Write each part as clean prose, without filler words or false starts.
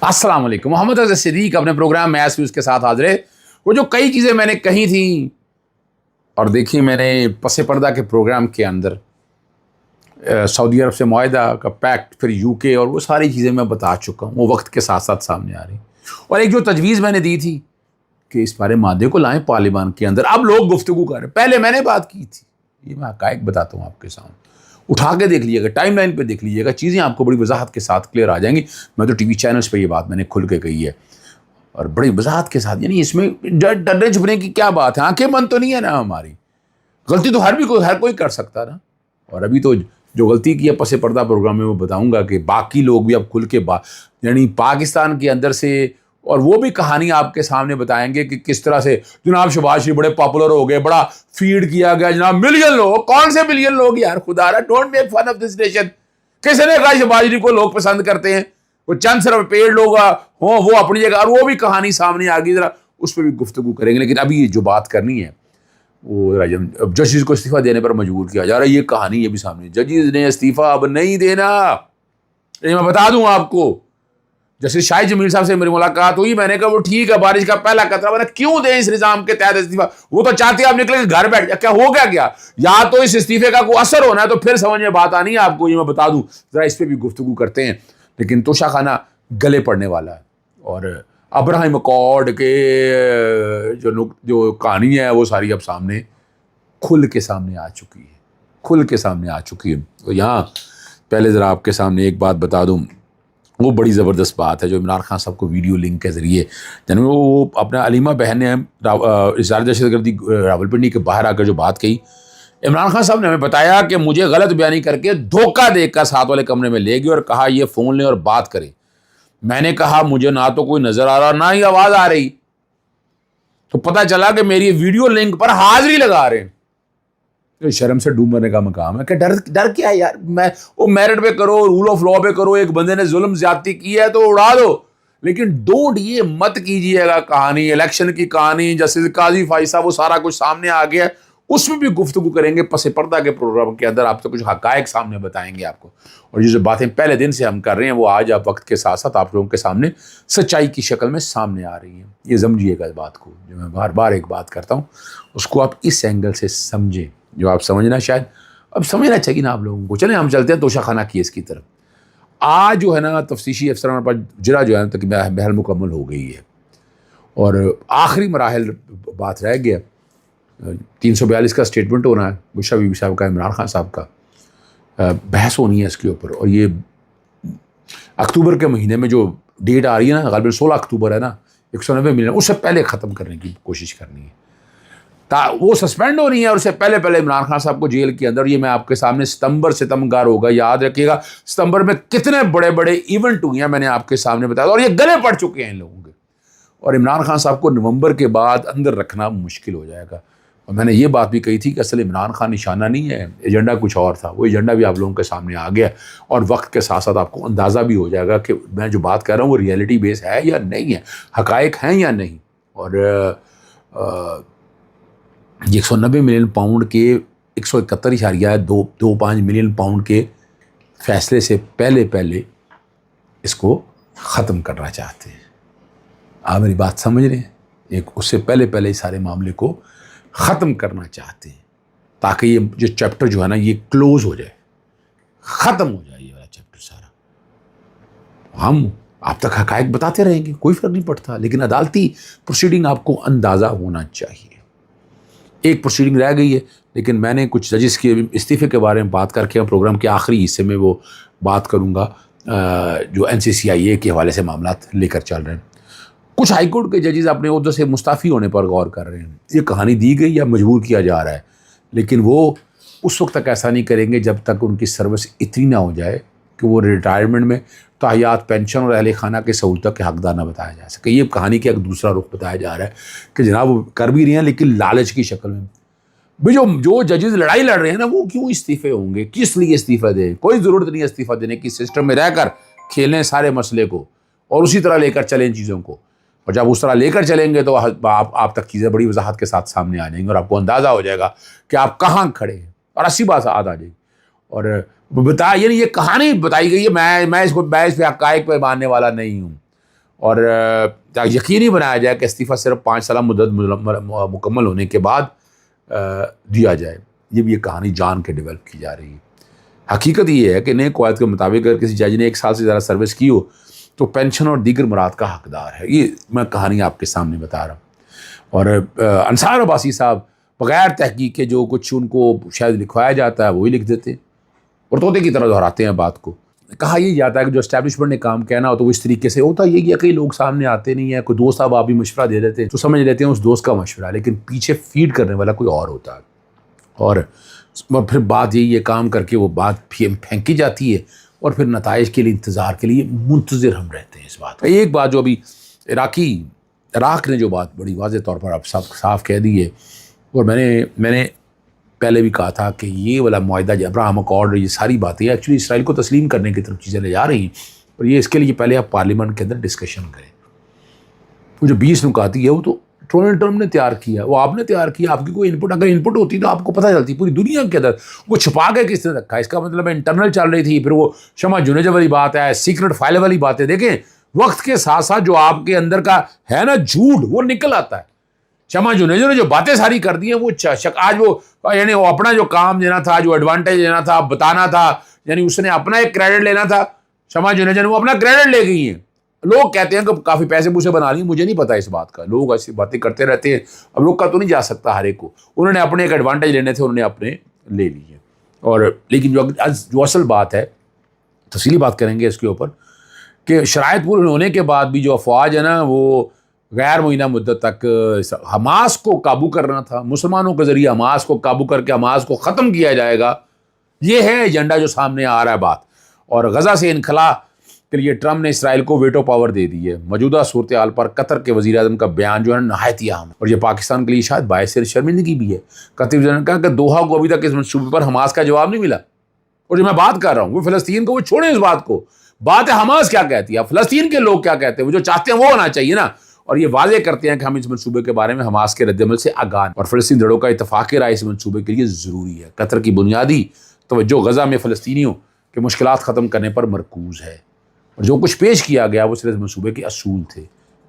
السلام علیکم. محمد اظہر صدیق اپنے پروگرام میاس نیوز کے ساتھ حاضر ہے. وہ جو کئی چیزیں میں نے کہی تھیں اور دیکھیں میں نے پس پردہ کے پروگرام کے اندر سعودی عرب سے معاہدہ کا پیکٹ، پھر یو کے، اور وہ ساری چیزیں میں بتا چکا ہوں. وہ وقت کے ساتھ ساتھ سامنے آ رہی. اور ایک جو تجویز میں نے دی تھی کہ اس بارے مادے کو لائیں پارلیمان کے اندر، اب لوگ گفتگو کر رہے ہیں. پہلے میں نے بات کی تھی. یہ میں حقائق بتاتا ہوں آپ کے سامنے. اٹھا کے دیکھ لیجیے گا، ٹائم لائن پہ دیکھ لیجیے گا، چیزیں آپ کو بڑی وضاحت کے ساتھ کلیئر آ جائیں گی. میں تو ٹی وی چینلز پہ یہ بات میں نے کھل کے کہی ہے اور بڑی وضاحت کے ساتھ. یعنی اس میں ڈرنے چھپنے کی کیا بات ہے؟ آنکھیں بند تو نہیں ہے نا ہماری. غلطی تو ہر کوئی کر سکتا نا. اور ابھی تو جو غلطی کی ہے پس پردہ پروگرام میں وہ بتاؤں گا کہ باقی لوگ بھی اب کھل کے یعنی پاکستان کے اندر سے، اور وہ بھی کہانی آپ کے سامنے بتائیں گے کہ کس طرح سے جناب شہباز شریف بڑے پاپولر ہو گئے، بڑا فیڈ کیا گیا. جناب ملین لوگ، کون سے ملین لوگ یار؟ خدا رہا، don't make fun of this nation. کس نے کہا شہباز شریف کو لوگ پسند کرتے ہیں؟ وہ چند صرف پیڑ لوگ ہوں وہ اپنی جگہ، اور وہ بھی کہانی سامنے آ گئی. ذرا اس پہ بھی گفتگو کریں گے. لیکن ابھی جو بات کرنی ہے وہ ججز کو استعفیٰ دینے پر مجبور کیا جا رہا ہے. یہ کہانی یہ بھی سامنے. ججز نے استعفیٰ اب نہیں دینا. یہ میں بتا دوں آپ کو. جیسے شاہد جمیل صاحب سے میری ملاقات ہوئی، میں نے کہا وہ ٹھیک ہے، بارش کا پہلا قطرہ، میں نے کیوں دیں اس نظام کے تحت استعفیٰ؟ وہ تو چاہتے ہیں آپ نکلے کہ گھر بیٹھ جائے. کیا ہو گیا؟ یا تو اس استعفے کا کوئی اثر ہونا ہے تو پھر سمجھ میں بات آنی ہے آپ کو. یہ میں بتا دوں. ذرا اس پہ بھی گفتگو کرتے ہیں. لیکن توشہ خانہ گلے پڑنے والا ہے. اور ابراہیم اکارڈ کے جو کہانی ہے وہ ساری اب سامنے کھل کے سامنے آ چکی ہے. تو یہاں پہلے ذرا آپ کے سامنے ایک بات بتا دوں. وہ بڑی زبردست بات ہے جو عمران خان صاحب کو ویڈیو لنک کے ذریعے، یعنی وہ اپنا علیمہ بہن نے اظہار دہشت گردی راولپنڈی کے باہر آ کر جو بات کہی، عمران خان صاحب نے ہمیں بتایا کہ مجھے غلط بیانی کر کے دھوکہ دے کر ساتھ والے کمرے میں لے گئے اور کہا یہ فون لیں اور بات کریں. میں نے کہا مجھے نہ تو کوئی نظر آ رہا نہ ہی آواز آ رہی. تو پتہ چلا کہ میری ویڈیو لنک پر حاضری لگا رہے ہیں. شرم سے ڈوب مرنے کا مقام ہے. کہ ڈر کیا ہے یار؟ وہ میرٹ پہ کرو، رول آف لا پہ کرو. ایک بندے نے ظلم زیادتی کی ہے تو اڑا دو. لیکن ڈونٹ یہ مت کیجیے گا کہانی الیکشن کی کہانی. جیسے قاضی فائز صاحب وہ سارا کچھ سامنے آ گیا. اس میں بھی گفتگو کریں گے پس پردہ کے پروگرام کے اندر. آپ سے کچھ حقائق سامنے بتائیں گے آپ کو. اور یہ جو باتیں پہلے دن سے ہم کر رہے ہیں وہ آج آپ وقت کے ساتھ ساتھ آپ لوگوں کے سامنے سچائی کی شکل میں سامنے آ رہی ہیں. یہ سمجھیے گا اس بات کو. جو میں بار بار ایک بات کرتا ہوں اس کو آپ اس اینگل سے سمجھیں جو آپ سمجھنا شاید اب سمجھنا چاہیے نا آپ لوگوں کو. چلیں ہم چلتے ہیں توشہ خانہ کیس کی طرف. آج جو ہے نا تفتیشی افسران پر جرا جو ہے نا تک بہل مکمل ہو گئی ہے اور آخری مراحل بات رہ گیا. 342 کا اسٹیٹمنٹ ہونا ہے بشرا بی بی صاحب کا، عمران خان صاحب کا. بحث ہونی ہے اس کے اوپر. اور یہ اکتوبر کے مہینے میں جو ڈیٹ آ رہی ہے نا، غالباً 16 اکتوبر ہے نا، 190 ملین، اس سے پہلے ختم کرنے کی کوشش کرنی ہے. وہ سسپینڈ ہو رہی ہے اور اس سے پہلے عمران خان صاحب کو جیل کے اندر. یہ میں آپ کے سامنے ستمبر ستمگار ہوگا، یاد رکھیے گا. ستمبر میں کتنے بڑے بڑے ایونٹ ہوئے ہیں میں نے آپ کے سامنے بتایا، اور یہ گلے پڑ چکے ہیں ان لوگوں کے. اور عمران خان صاحب کو نومبر کے بعد اندر رکھنا مشکل ہو جائے گا. اور میں نے یہ بات بھی کہی تھی کہ اصل عمران خان نشانہ نہیں ہے، ایجنڈا کچھ اور تھا. وہ ایجنڈا بھی آپ لوگوں کے سامنے آ گیا اور وقت کے ساتھ ساتھ آپ کو اندازہ بھی ہو جائے گا کہ میں جو بات کر رہا ہوں وہ ریئلٹی بیس ہے یا نہیں ہے، حقائق ہیں یا نہیں. اور 190 ملین پاؤنڈ کے 171.25 ملین پاؤنڈ کے فیصلے سے پہلے اس کو ختم کرنا چاہتے ہیں. آپ میری بات سمجھ رہے ہیں؟ اس سے پہلے اس سارے معاملے کو ختم کرنا چاہتے ہیں تاکہ یہ جو چیپٹر جو ہے نا یہ کلوز ہو جائے، ختم ہو جائے یہ والا چیپٹر سارا. ہم آپ تک حقائق بتاتے رہیں گے، کوئی فرق نہیں پڑتا. لیکن عدالتی پروسیڈنگ آپ کو اندازہ ہونا چاہیے. ایک پروسیڈنگ رہ گئی ہے لیکن میں نے کچھ ججز کے استعفے کے بارے میں بات کر کے پروگرام کے آخری حصے میں وہ بات کروں گا جو NCCIA کے حوالے سے معاملات لے کر چل رہے ہیں. کچھ ہائی کورٹ کے ججز اپنے عہدے سے مستعفی ہونے پر غور کر رہے ہیں. یہ کہانی دی گئی یا مجبور کیا جا رہا ہے، لیکن وہ اس وقت تک ایسا نہیں کریں گے جب تک ان کی سروس اتنی نہ ہو جائے کہ وہ ریٹائرمنٹ میں تاحیات پینشن اور اہل خانہ کے سہولتوں کے حقدار نہ بتایا جا سکے. یہ کہانی کا ایک دوسرا رخ بتایا جا رہا ہے کہ جناب وہ کر بھی رہے ہیں لیکن لالچ کی شکل میں. بھائی جو ججز لڑائی لڑ رہے ہیں نا وہ کیوں استعفے ہوں گے؟ کس لیے استعفیٰ دیں؟ کوئی ضرورت نہیں استعفیٰ دینے کی. سسٹم میں رہ کر کھیلیں سارے مسئلے کو اور اسی طرح لے کر چلیں چیزوں کو. اور جب اس طرح لے کر چلیں گے تو آپ تک چیزیں بڑی وضاحت کے ساتھ سامنے آ جائیں گی اور آپ کو اندازہ ہو جائے گا کہ آپ کہاں کھڑے ہیں. اور اسی بات آ جائے گی. اور یعنی یہ کہانی بتائی گئی ہے. میں اس پہ حقائق پہ ماننے والا نہیں ہوں. اور یقینی بنایا جائے کہ استعفیٰ صرف 5 سالہ مدت مکمل ہونے کے بعد دیا جائے. یہ بھی یہ کہانی جان کے ڈیولپ کی جا رہی ہے. حقیقت یہ ہے کہ نئے قواعد کے مطابق اگر کسی جج نے 1 سال سے زیادہ سروس کی ہو تو پینشن اور دیگر مراد کا حقدار ہے. یہ میں کہانی آپ کے سامنے بتا رہا ہوں. اور انصار عباسی صاحب بغیر تحقیق کے جو کچھ ان کو شاید لکھوایا جاتا ہے وہی لکھ دیتے ہیں اور طوطے کی طرح دہراتے ہیں بات کو. کہا یہ جاتا ہے کہ جو اسٹیبلشمنٹ نے کام کہنا ہو تو وہ اس طریقے سے ہوتا. یہ کئی لوگ سامنے آتے نہیں ہیں, کوئی دوست آپ بھی مشورہ دے دیتے ہیں تو سمجھ لیتے ہیں اس دوست کا مشورہ, لیکن پیچھے فیڈ کرنے والا کوئی اور ہوتا ہے. اور پھر بات یہ کام کر کے وہ بات پھینکی جاتی ہے اور پھر نتائج کے لیے انتظار کے لیے منتظر ہم رہتے ہیں اس بات. ایک بات جو ابھی عراق نے جو بات بڑی واضح طور پر اب صاف کہہ دی ہے, اور میں نے پہلے بھی کہا تھا کہ یہ والا معاہدہ جو ابراہم اکارڈ, یہ ساری باتیں ایکچولی اسرائیل کو تسلیم کرنے کی طرف چیزیں لے جا رہی ہیں, اور یہ اس کے لیے پہلے آپ پارلیمنٹ کے اندر ڈسکشن کریں. وہ جو 20 نکاتی ہے وہ تو ڈونلڈ ٹرمپ نے تیار کیا, وہ آپ نے تیار کیا. آپ کی کوئی انپٹ اگر انپٹ ہوتی تو آپ کو پتہ چلتی پوری دنیا کے اندر. وہ چھپا کے کس نے رکھا, اس کا مطلب انٹرنل چل رہی تھی. پھر وہ شمع جنیجا والی بات ہے, سیکرٹ فائل والی باتیں. دیکھیں وقت کے ساتھ ساتھ جو آپ کے اندر کا ہے نا جھوٹ وہ نکل آتا ہے. شمع جنیجا نے جو باتیں ساری کر دی ہیں وہ آج وہ یعنی وہ اپنا جو کام دینا تھا, جو ایڈوانٹیج لینا تھا, بتانا تھا, یعنی اس نے اپنا ایک کریڈٹ لینا تھا. شمع جنیجا نے وہ اپنا کریڈٹ لے گئی ہیں. لوگ کہتے ہیں کہ کافی پیسے پوسے بنا لی, مجھے نہیں پتا اس بات کا. لوگ ایسی باتیں کرتے رہتے ہیں, اب روکا تو نہیں جا سکتا ہر ایک کو. انہوں نے اپنے ایک ایڈوانٹیج لینے تھے, انہوں نے اپنے لے لیے. اور لیکن جو اصل بات ہے, تفصیلی بات کریں گے اس کے اوپر, کہ شرائط پورے ہونے کے بعد بھی جو افواج ہے نا وہ غیر معینہ مدت تک حماس کو قابو کرنا تھا. مسلمانوں کے ذریعے حماس کو قابو کر کے حماس کو ختم کیا جائے گا, یہ ہے ایجنڈا جو سامنے آ رہا ہے بات. اور غزہ سے انخلا کے لیے ٹرمپ نے اسرائیل کو ویٹو پاور دے دی ہے. موجودہ صورتحال پر قطر کے وزیر اعظم کا بیان جو ہے نہایت ہی اہم ہے, اور یہ پاکستان کے لیے شاید باعث شرمندگی بھی ہے. قطر وزیر نے کہا کہ دوحہ کو ابھی تک اس منصوبے پر حماس کا جواب نہیں ملا. اور جو میں بات کر رہا ہوں وہ فلسطین کو, وہ چھوڑیں اس بات کو, بات ہے حماس کیا کہتی ہے, فلسطین کے لوگ کیا کہتے ہیں. وہ جو چاہتے ہیں وہ ہونا چاہیے نا. اور یہ واضح کرتے ہیں کہ ہم اس منصوبے کے بارے میں حماس کے رد عمل سے آگاہ ہیں, اور فلسطین دڑوں کا اتفاقی رائے اس منصوبے کے لیے ضروری ہے. قطر کی بنیادی توجہ غزہ میں فلسطینیوں کے مشکلات ختم کرنے پر مرکوز ہے, اور جو کچھ پیش کیا گیا وہ صرف منصوبے کے اصول تھے,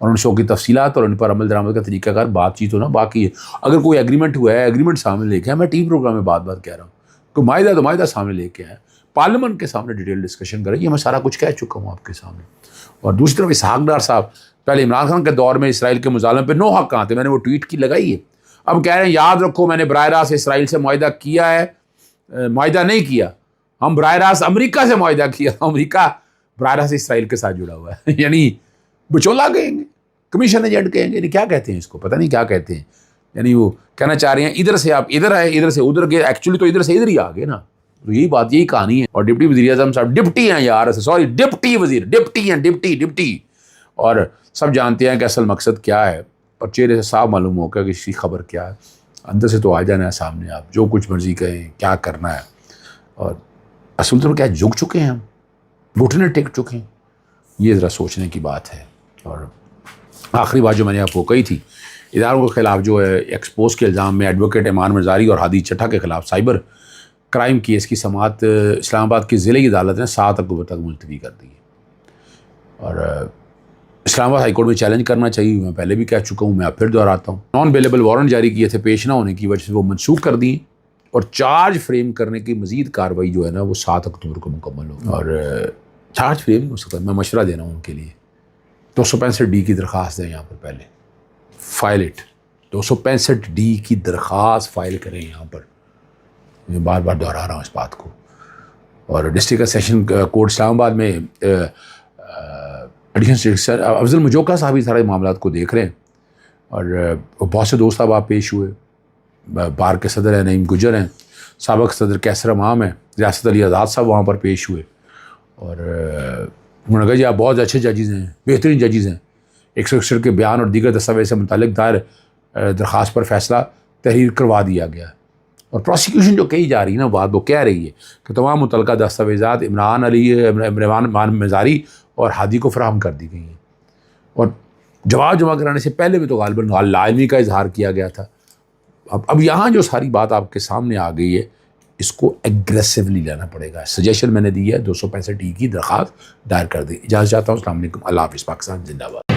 اور ان شو کی تفصیلات اور ان پر عمل درآمد کا طریقہ کار بات چیت ہونا باقی ہے. اگر کوئی ایگریمنٹ ہوا ہے, ایگریمنٹ سامنے لے کے, میں ٹی وی پروگرام میں بات کہہ رہا ہوں, کوئی معاہدہ تو معاہدہ سامنے لے کے آئے, پارلیمنٹ کے سامنے ڈیٹیل ڈسکشن کریں. یہ میں سارا کچھ کہہ چکا ہوں آپ کے سامنے. اور دوسری طرف اسحاق ڈار صاحب پہلے عمران خان کے دور میں اسرائیل کے مظالم پہ 9 حق کہاں تھے, میں نے وہ ٹویٹ کی لگائی ہے. اب کہہ رہے ہیں یاد رکھو میں نے براہ راست اسرائیل سے معاہدہ کیا ہے, معاہدہ نہیں کیا, ہم براہ راست امریکہ سے معاہدہ کیا. امریکہ براہ راست اسرائیل کے ساتھ جڑا ہوا ہے. یعنی بچولا کہیں گے, کمیشن ایجنٹ کہیں گے, یعنی کیا کہتے ہیں اس کو, پتہ نہیں کیا کہتے ہیں. یعنی وہ کہنا چاہ رہے ہیں ادھر سے آپ ادھر آئے, ادھر سے ادھر گئے, ایکچولی تو ادھر سے ادھر ہی آ گئے نا. تو یہی بات, یہی کہانی ہے. اور ڈپٹی وزیر اعظم صاحب ڈپٹی ہیں یار, سوری ڈپٹی وزیر, ڈپٹی ہیں, ڈپٹی. اور سب جانتے ہیں کہ اصل مقصد کیا ہے, اور چہرے سے صاف معلوم ہو گیا کہ اس کی خبر کیا ہے. اندر سے تو آ جانا ہے سامنے, آپ جو کچھ مرضی کہیں, کیا کرنا ہے. اور اصل تو کیا جھک چکے ہیں ہم, گھٹنے ٹیک چکے ہیں. یہ ذرا سوچنے کی بات ہے. اور آخری بات جو میں نے آپ کو کہی تھی, اداروں کے خلاف جو ہے ایکسپوز کے الزام میں ایڈوکیٹ ایمان مرزاری اور ہادی چٹھا کے خلاف سائبر کرائم کیس کی سماعت اسلام آباد کی ضلعی عدالت نے 7 اکتوبر تک ملتوی کر دی ہے. اور اسلام آباد ہائی کورٹ میں چیلنج کرنا چاہیے, میں پہلے بھی کہہ چکا ہوں, میں اب پھر دہراتا ہوں. نان بیلیبل وارنٹ جاری کیے تھے, پیش نہ ہونے کی وجہ سے وہ منسوخ کر دیے, اور چارج فریم کرنے کی مزید کارروائی جو ہے نا وہ 7 اکتوبر کو مکمل ہو. اور چارج فریم ہو سکتا ہے, میں مشورہ دے رہا ہوں ان کے لیے. 265D کی درخواست دیں یہاں پر, پہلے فائل اٹ. 265D کی درخواست فائل کریں یہاں پر, میں بار بار دہرا رہا ہوں اس بات کو. اور ڈسٹرکٹ سیشن کورٹ اسلام آباد میں ایڈیشنل افضل مجوکا صاحب بھی سارے معاملات کو دیکھ رہے ہیں. اور بہت سے دوست احباب پیش ہوئے, بار کے صدر ہیں نعیم گجر ہیں, سابق صدر کیسر امام ہیں, ریاست علی آزاد صاحب وہاں پر پیش ہوئے. اور انہوں نے کہا جی آپ بہت اچھے ججز ہیں, بہترین ججز ہیں. 161 کے بیان اور دیگر دستاویز سے متعلق دائر درخواست پر فیصلہ تحریر کروا دیا گیا. اور پروسیکیوشن جو کہی جا رہی ہے نا بات, وہ کہہ رہی ہے کہ تمام متعلقہ دستاویزات عمران مزاری اور ہادی کو فراہم کر دی گئی ہیں. اور جواب جمع کرانے سے پہلے بھی تو غالباً لاعلمی کا اظہار کیا گیا تھا. اب یہاں جو ساری بات آپ کے سامنے آ گئی ہے, اس کو ایگریسولی لینا پڑے گا. سجیشن میں نے دی ہے, 265 کی درخواست دائر کر دی. اجازت چاہتا ہوں. السلام علیکم. اللہ حافظ. پاکستان زندہ باد.